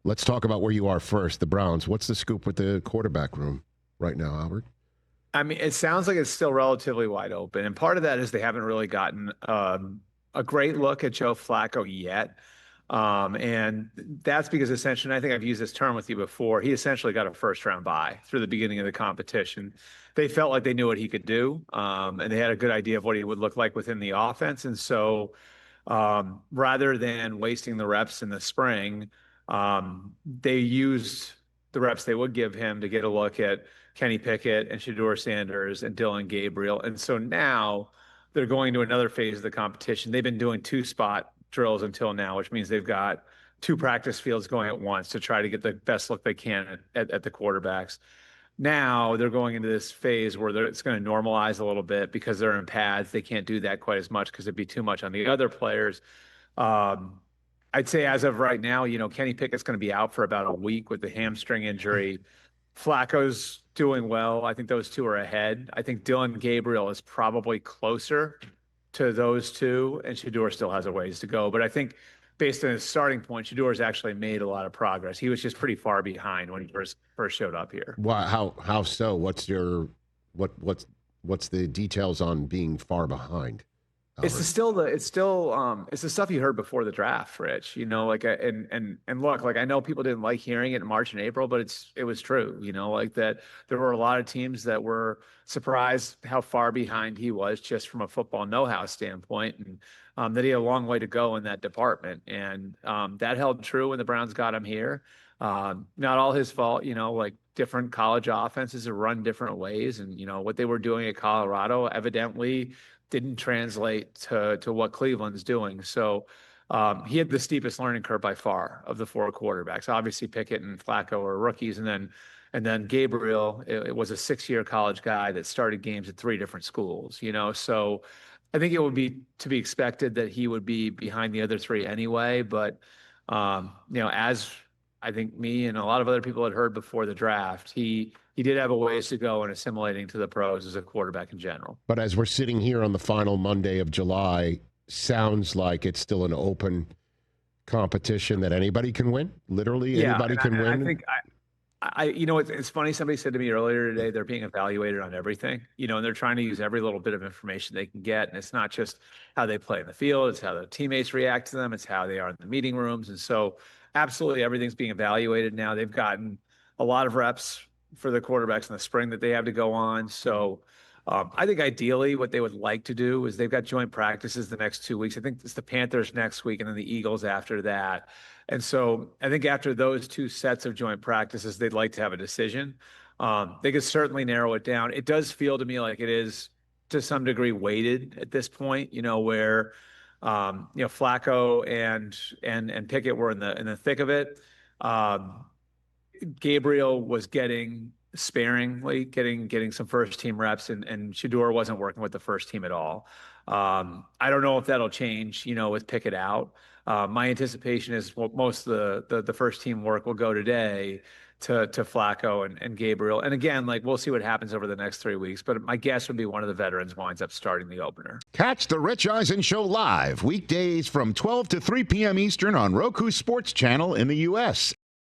Let's talk about where you are first, the Browns. What's the scoop with the quarterback room right now, Albert? I mean, it sounds like it's still relatively wide open. And part of that is they haven't really gotten a great look at Joe Flacco yet. And that's because essentially, and I think I've used this term with you before, he essentially got a first round bye through the beginning of the competition. They felt like they knew what he could do, and they had a good idea of what he would look like within the offense. And so rather than wasting the reps in the spring, they used the reps they would give him to get a look at Kenny Pickett and Shedeur Sanders and Dylan Gabriel. And so now they're going to another phase of the competition. They've been doing two spot drills until now, which means they've got two practice fields going at once to try to get the best look they can at the quarterbacks. Now they're going into this phase where it's going to normalize a little bit because they're in pads. They can't do that quite as much because it'd be too much on the other players. I'd say as of right now, Kenny Pickett's going to be out for about a week with the hamstring injury. Flacco's doing well. I think those two are ahead. I think Dylan Gabriel is probably closer to those two, and Shedeur still has a ways to go. But I think based on his starting point, Shadeur's actually made a lot of progress. He was just pretty far behind when he first showed up here. Wow, how so? What's the details on being far behind? Albert? It's the stuff you heard before the draft, Rich. And look, like I know people didn't like hearing it in March and April, but it was true. Like that there were a lot of teams that were surprised how far behind he was just from a football know-how standpoint, and that he had a long way to go in that department. And that held true when the Browns got him here. Not all his fault. Like different college offenses are run different ways, and what they were doing at Colorado evidently didn't translate to what Cleveland's doing. So he had the steepest learning curve by far of the four quarterbacks. Obviously, Pickett and Flacco are rookies, and then Gabriel, it was a 6-year college guy that started games at 3 different schools. So I think it would be to be expected that he would be behind the other 3 anyway. But as I think me and a lot of other people had heard before the draft, he did have a ways to go in assimilating to the pros as a quarterback in general. But as we're sitting here on the final Monday of July, sounds like it's still an open competition that anybody can win. Literally, anybody can win. I think it's funny. Somebody said to me earlier today, they're being evaluated on everything, and they're trying to use every little bit of information they can get. And it's not just how they play in the field. It's how the teammates react to them. It's how they are in the meeting rooms. And so absolutely everything's being evaluated now. They've gotten a lot of reps for the quarterbacks in the spring that they have to go on. So I think ideally what they would like to do is they've got joint practices the next 2 weeks. I think it's the Panthers next week and then the Eagles after that. And so I think after those 2 sets of joint practices, they'd like to have a decision. They could certainly narrow it down. It does feel to me like it is to some degree weighted at this point, where Flacco and Pickett were in the thick of it. Gabriel was getting sparingly, getting some first team reps, and Shedeur wasn't working with the first team at all. I don't know if that'll change, with Pickett out. My anticipation is most of the first team work will go today to Flacco and Gabriel. And again, we'll see what happens over the next 3 weeks, but my guess would be one of the veterans winds up starting the opener. Catch the Rich Eisen Show live weekdays from 12 to 3 p.m. Eastern on Roku Sports Channel in the U.S.